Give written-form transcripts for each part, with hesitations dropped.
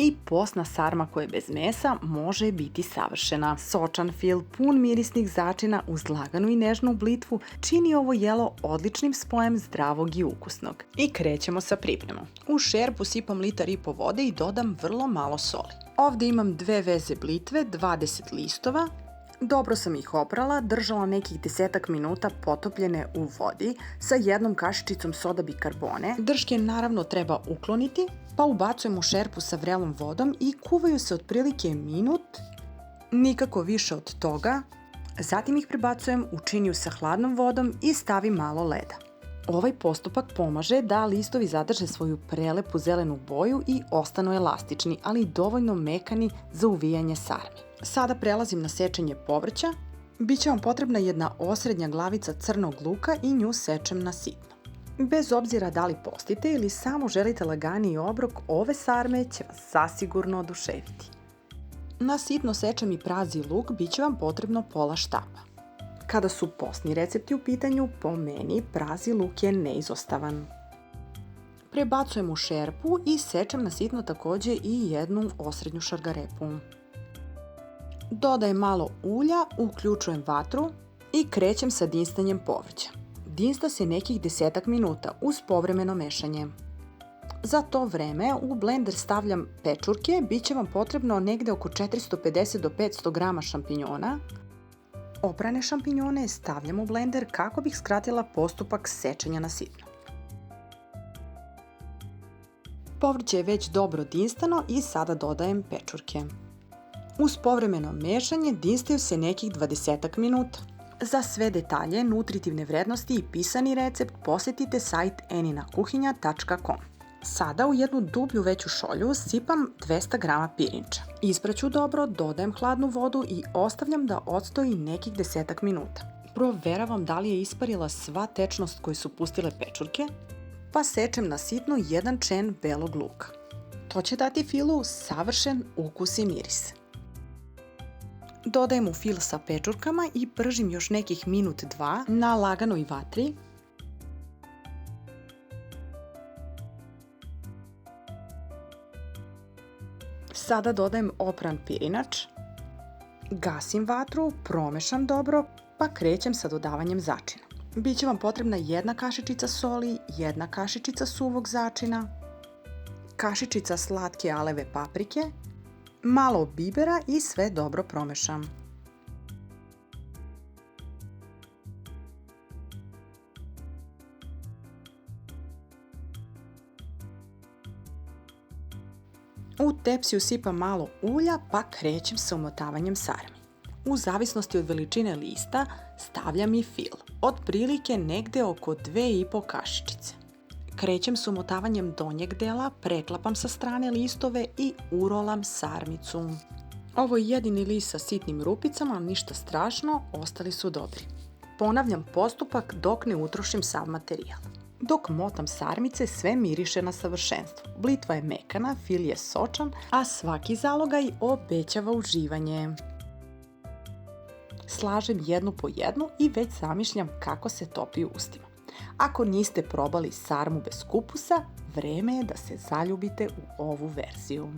I postna sarma koja je bez mesa može biti savršena. Sočan fil, pun mirisnih začina uz laganu i nežnu blitvu čini ovo jelo odličnim spojem zdravog i ukusnog. I krećemo sa pripremom. U šerpu sipam 1,5 litara vode i dodam vrlo malo soli. Ovdje imam 2 veze blitve, 20 listova. Dobro sam ih oprala, držala nekih 10 minuta potopljene u vodi sa 1 kašičicom soda bikarbone. Drške naravno treba ukloniti, pa ubacujem u šerpu sa vrelom vodom i kuvaju se otprilike minut, nikako više od toga. Zatim ih prebacujem u činiju sa hladnom vodom i stavim malo leda. Ovaj postupak pomaže da listovi zadrže svoju prelepu zelenu boju i ostanu elastični, ali dovoljno mekani za uvijanje sarmi. Sada prelazim na sečenje povrća. Biće vam potrebna jedna osrednja glavica crnog luka i nju sečem na sitno. Bez obzira da li postite ili samo želite laganiji obrok, ove sarme će vas zasigurno oduševiti. Na sitno sečem i prazi luk, bit će vam potrebno pola štapa. Kada su postni recepti u pitanju, po meni prazi luk je neizostavan. Prebacujem u šerpu i sečem na sitno također i jednu osrednju šargarepu. Dodajem malo ulja, uključujem vatru i krećem sa dinstanjem povrća. Dinsta se nekih 10 minuta uz povremeno mešanje. Za to vreme u blender stavljam pečurke, bit će vam potrebno negde oko 450 do 500 grama šampinjona. Oprane šampinjone stavljam u blender kako bih skratila postupak sečenja na sitno. Povrće je već dobro dinstano i sada dodajem pečurke. Uz povremeno mešanje dinstaju se nekih 20 minuta. Za sve detalje, nutritivne vrednosti i pisani recept posjetite sajt eninakuhinja.com. Sada u jednu dublju veću šolju sipam 200 grama pirinča. Ispraću dobro, dodajem hladnu vodu i ostavljam da odstoji nekih 10 minuta. Proveravam da li je isparila sva tečnost koju su pustile pečurke, pa sečem na sitno 1 čen belog luka. To će dati filu savršen ukus i miris. Dodajem u fil sa pečurkama i pržim još nekih minut 2 na laganoj vatri. Sada dodajem opran pirinač, gasim vatru, promešam dobro, pa krećem sa dodavanjem začina. Biće vam potrebna 1 kašičica soli, 1 kašičica suvog začina, kašičica slatke aleve paprike, malo bibera i sve dobro promešam. U tepsiju sipam malo ulja pa krećem sa umotavanjem sarmi. U zavisnosti od veličine lista stavljam i fil, otprilike negde oko 2,5 kašičice. Krećem s umotavanjem donjeg dela, preklapam sa strane listove i urolam sarmicu. Ovo je jedini list sa sitnim rupicama, ništa strašno, ostali su dobri. Ponavljam postupak dok ne utrošim sav materijal. Dok motam sarmice, sve miriše na savršenstvo. Blitva je mekana, fil je sočan, a svaki zalogaj obećava uživanje. Slažem jednu po jednu i već zamišljam kako se topi u ustima. Ako niste probali sarmu bez kupusa, vreme je da se zaljubite u ovu verziju.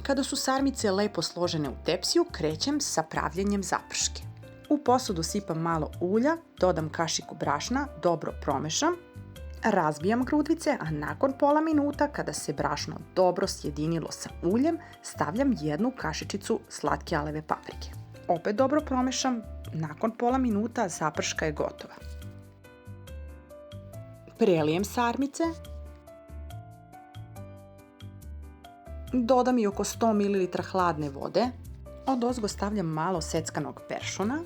Kada su sarmice lepo složene u tepsiju, krećem sa pravljenjem zaprške. U posudu sipam malo ulja, dodam kašiku brašna, dobro promešam, razbijam grudvice, a nakon pola minuta kada se brašno dobro sjedinilo sa uljem, stavljam 1 kašičicu slatke aleve paprike. Opet dobro promešam, nakon pola minuta zaprška je gotova. Prelijem sarmice, dodam i oko 100 ml hladne vode, odozgo stavljam malo seckanog peršuna,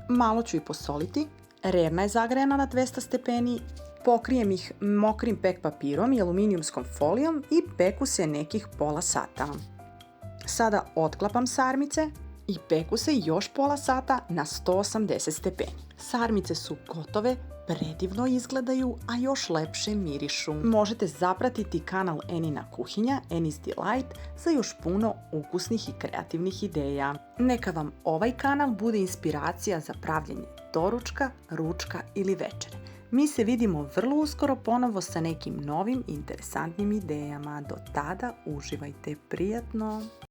malo ću i posoliti, rerna je zagrejana na 200 stepeni, pokrijem ih mokrim pek papirom i aluminijumskom folijom i peku se nekih pola sata. Sada otklapam sarmice i peku se još pola sata na 180 stepeni. Sarmice su gotove, predivno izgledaju, a još lepše mirišu. Možete zapratiti kanal Enina kuhinja, Enis Delight, za još puno ukusnih i kreativnih ideja. Neka vam ovaj kanal bude inspiracija za pravljenje doručka, ručka ili večere. Mi se vidimo vrlo uskoro ponovo sa nekim novim interesantnim idejama. Do tada uživajte prijatno!